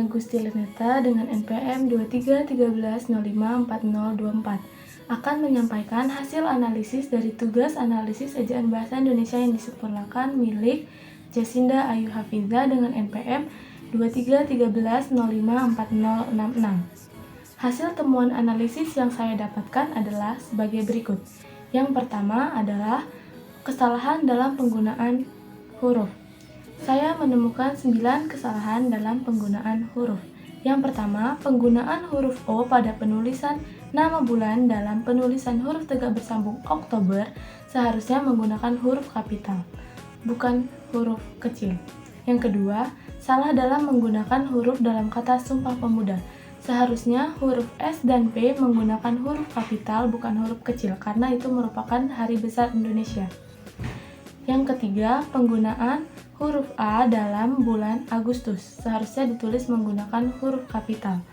Gusti Leneta dengan NPM 2313054024 akan menyampaikan hasil analisis dari tugas analisis ejaan bahasa Indonesia yang disempurnakan milik Jasinda Ayu Hafizah dengan NPM 2313054066. Hasil temuan analisis yang saya dapatkan adalah sebagai berikut. Yang pertama adalah kesalahan dalam penggunaan huruf. Saya menemukan 9 kesalahan dalam penggunaan huruf. Yang pertama, penggunaan huruf O pada penulisan nama bulan dalam penulisan huruf tegak bersambung Oktober seharusnya menggunakan huruf kapital, bukan huruf kecil. Yang kedua, salah dalam menggunakan huruf dalam kata Sumpah Pemuda. Seharusnya huruf S dan P menggunakan huruf kapital bukan huruf kecil karena itu merupakan hari besar Indonesia. Yang ketiga, penggunaan huruf A dalam bulan Agustus seharusnya ditulis menggunakan huruf kapital.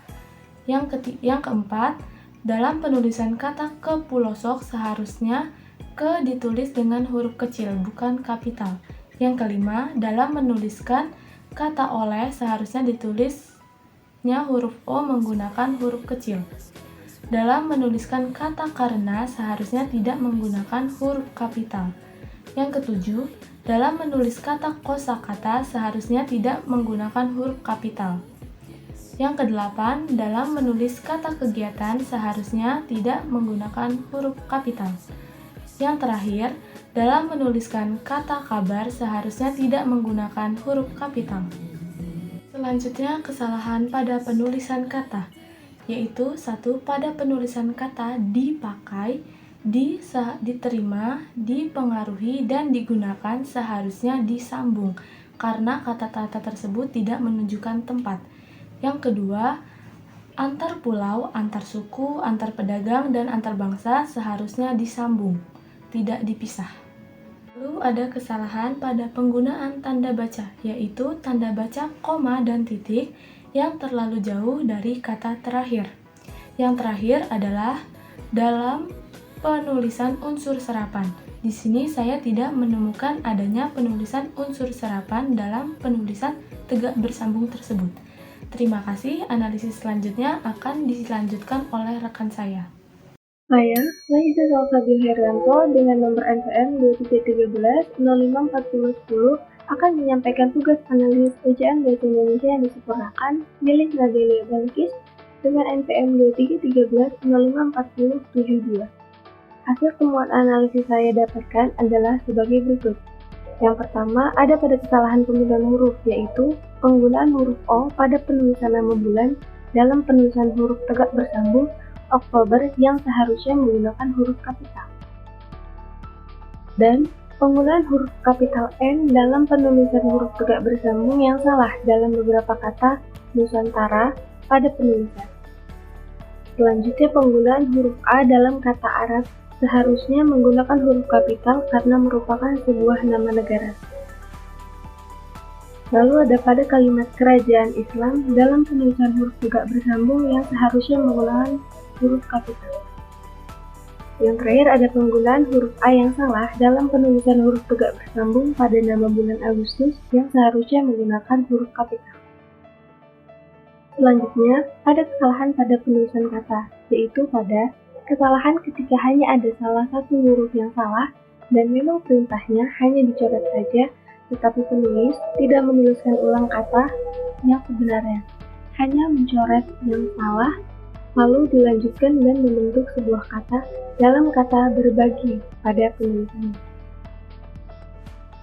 Yang keempat, dalam penulisan kata kepulosok seharusnya ke ditulis dengan huruf kecil bukan kapital. Yang kelima, dalam menuliskan kata oleh seharusnya ditulisnya huruf O menggunakan huruf kecil. Dalam menuliskan kata karena seharusnya tidak menggunakan huruf kapital. Yang ketujuh, dalam menulis kata kosakata seharusnya tidak menggunakan huruf kapital. Yang kedelapan, dalam menulis kata kegiatan seharusnya tidak menggunakan huruf kapital. Yang terakhir, dalam menuliskan kata kabar seharusnya tidak menggunakan huruf kapital. Selanjutnya, kesalahan pada penulisan kata, yaitu 1. Pada penulisan kata dipakai, diterima, dipengaruhi, dan digunakan seharusnya disambung karena kata-kata tersebut tidak menunjukkan tempat. Yang kedua, antar pulau, antar suku, antar pedagang, dan antar bangsa seharusnya disambung, tidak dipisah. Lalu ada kesalahan pada penggunaan tanda baca, yaitu tanda baca koma dan titik yang terlalu jauh dari kata terakhir. Yang terakhir adalah dalam penulisan unsur serapan. Di sini saya tidak menemukan adanya penulisan unsur serapan dalam penulisan tegak bersambung tersebut. Terima kasih, analisis selanjutnya akan dilanjutkan oleh rekan saya. Saya, Laisa Salsabil Herianto dengan nomor NPM 2313054010 akan menyampaikan tugas analisis ejaan bahasa Indonesia yang disempurnakan milik Nadelia Balkis dengan NPM 2313054072. Hasil temuan analisis saya dapatkan adalah sebagai berikut. Yang pertama, ada pada kesalahan penggunaan huruf, yaitu penggunaan huruf O pada penulisan nama bulan dalam penulisan huruf tegak bersambung Oktober yang seharusnya menggunakan huruf kapital. Dan penggunaan huruf kapital N dalam penulisan huruf tegak bersambung yang salah dalam beberapa kata Nusantara pada penulisan. Selanjutnya, penggunaan huruf A dalam kata Arab seharusnya menggunakan huruf kapital karena merupakan sebuah nama negara. Lalu ada pada kalimat kerajaan Islam dalam penulisan huruf tegak bersambung yang seharusnya menggunakan huruf kapital. Yang terakhir ada penggunaan huruf A yang salah dalam penulisan huruf tegak bersambung pada nama bulan Agustus yang seharusnya menggunakan huruf kapital. Selanjutnya, ada kesalahan pada penulisan kata, yaitu pada kesalahan ketika hanya ada salah satu huruf yang salah dan memang perintahnya hanya dicoret saja, tetapi penulis tidak menuliskan ulang kata yang sebenarnya, hanya mencoret yang salah, lalu dilanjutkan dan membentuk sebuah kata dalam kata berbagi pada penulisannya.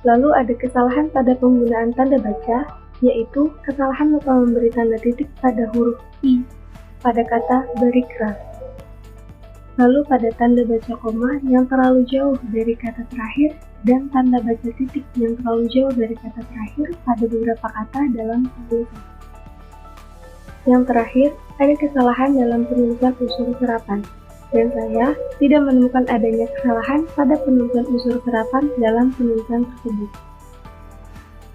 Lalu ada kesalahan pada penggunaan tanda baca, yaitu kesalahan lupa memberi tanda titik pada huruf I pada kata berikrar. Lalu pada tanda baca koma yang terlalu jauh dari kata terakhir dan tanda baca titik yang terlalu jauh dari kata terakhir pada beberapa kata dalam penulisan. Yang terakhir, ada kesalahan dalam penulisan unsur serapan, dan saya tidak menemukan adanya kesalahan pada penulisan unsur serapan dalam penulisan tersebut.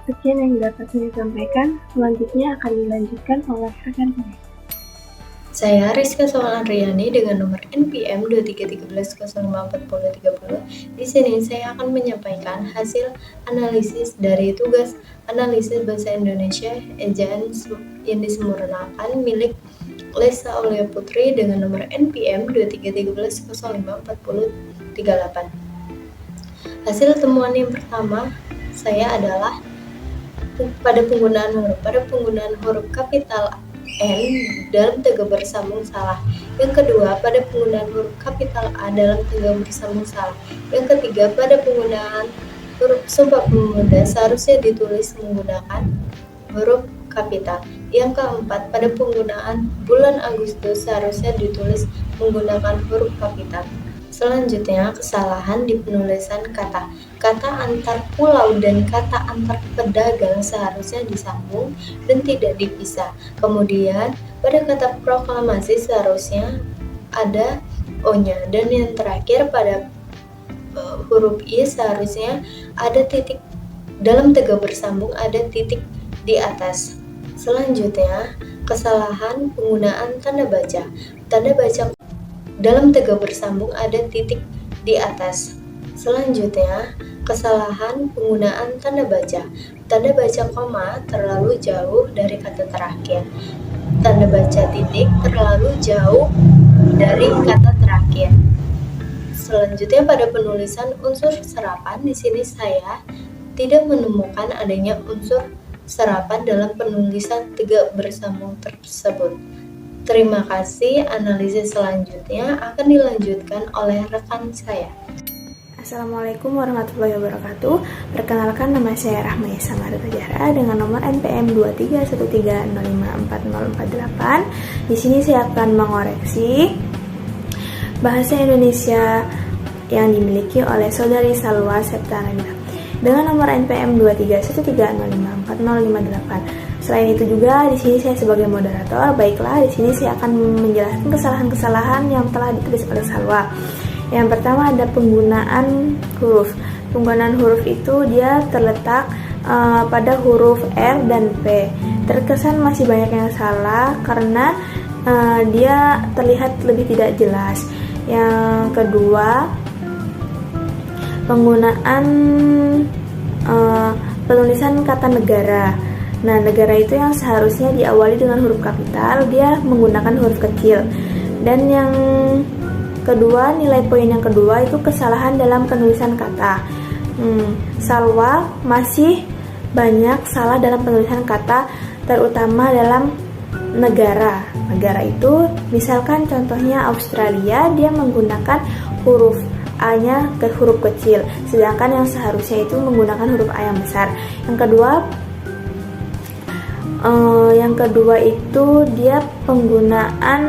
Sekian yang dapat saya sampaikan, selanjutnya akan dilanjutkan oleh rekan saya. Saya Rizka Somalriani dengan nomor NPM 2313054030. Di sini saya akan menyampaikan hasil analisis dari tugas analisis bahasa Indonesia ejaan yang disempurnakan milik Lesa Aulia Putri dengan nomor NPM 2313054038. Hasil temuan yang pertama saya adalah pada penggunaan huruf kapital N dalam tegak bersambung salah. Yang kedua, pada penggunaan huruf kapital A dalam tegak bersambung salah. Yang ketiga, pada penggunaan huruf Sumpah Pemuda seharusnya ditulis menggunakan huruf kapital. Yang keempat, pada penggunaan bulan Agustus seharusnya ditulis menggunakan huruf kapital. Selanjutnya, kesalahan di penulisan kata. Kata antar pulau dan kata antar pedagang seharusnya disambung dan tidak dipisah. Kemudian, pada kata proklamasi seharusnya ada O-nya. Dan yang terakhir, pada huruf I seharusnya ada titik dalam tegak bersambung, ada titik di atas. Selanjutnya, kesalahan penggunaan tanda baca. Tanda baca dalam tegak bersambung ada titik di atas. Selanjutnya, kesalahan penggunaan tanda baca. Tanda baca koma terlalu jauh dari kata terakhir. Tanda baca titik terlalu jauh dari kata terakhir. Selanjutnya, pada penulisan unsur serapan, di sini saya tidak menemukan adanya unsur serapan dalam penulisan tegak bersambung tersebut. Terima kasih. Analisis selanjutnya akan dilanjutkan oleh rekan saya. Assalamualaikum warahmatullahi wabarakatuh. Perkenalkan, nama saya Rahmaya Samarita Zahra dengan nomor NPM 2313054048. Di sini saya akan mengoreksi bahasa Indonesia yang dimiliki oleh saudari Salwa Septanabila dengan nomor NPM 2313054058. Selain itu juga di sini saya sebagai moderator. Baiklah, di sini saya akan menjelaskan kesalahan-kesalahan yang telah ditulis oleh Salwa. Yang pertama ada penggunaan huruf. Penggunaan huruf itu dia terletak pada huruf R dan P. Terkesan masih banyak yang salah karena dia terlihat lebih tidak jelas. Yang kedua, penggunaan penulisan kata negara. Nah, negara itu yang seharusnya diawali dengan huruf kapital, dia menggunakan huruf kecil. Dan yang kedua, nilai poin yang kedua itu kesalahan dalam penulisan kata. Salwa masih banyak salah dalam penulisan kata, terutama dalam negara. Negara itu, misalkan contohnya Australia, dia menggunakan huruf A-nya ke huruf kecil, sedangkan yang seharusnya itu menggunakan huruf A yang besar. Yang kedua itu dia penggunaan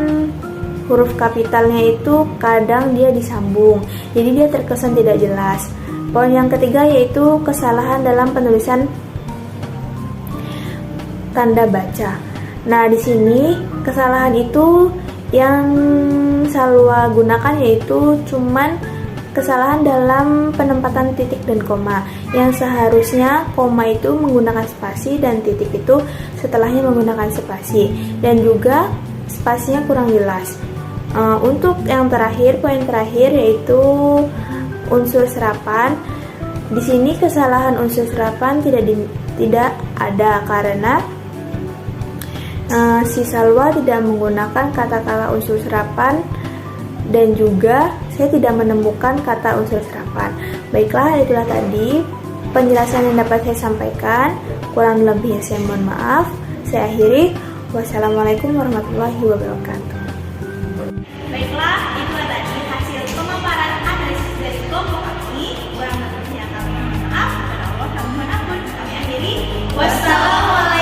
huruf kapitalnya itu kadang dia disambung, jadi dia terkesan tidak jelas. Poin yang ketiga yaitu kesalahan dalam penulisan tanda baca. Nah, di sini kesalahan itu yang Salwa gunakan yaitu cuman kesalahan dalam penempatan titik dan koma, yang seharusnya koma itu menggunakan spasi dan titik itu setelahnya menggunakan spasi, dan juga spasinya kurang jelas. Untuk yang terakhir, poin terakhir yaitu unsur serapan. Di sini kesalahan unsur serapan tidak ada karena si Salwa tidak menggunakan kata-kata unsur serapan, dan juga saya tidak menemukan kata unsur serapan. Baiklah, itulah tadi penjelasan yang dapat saya sampaikan. Kurang lebihnya saya mohon maaf. Saya akhiri. Wassalamualaikum warahmatullahi wabarakatuh. Baiklah, itulah tadi hasil pemaparan analisis dari kelompok kami. Kurang lebihnya kami mohon maaf. Kepada Allah kami mohon ampun. Kami akhiri. Wassalamualaikum.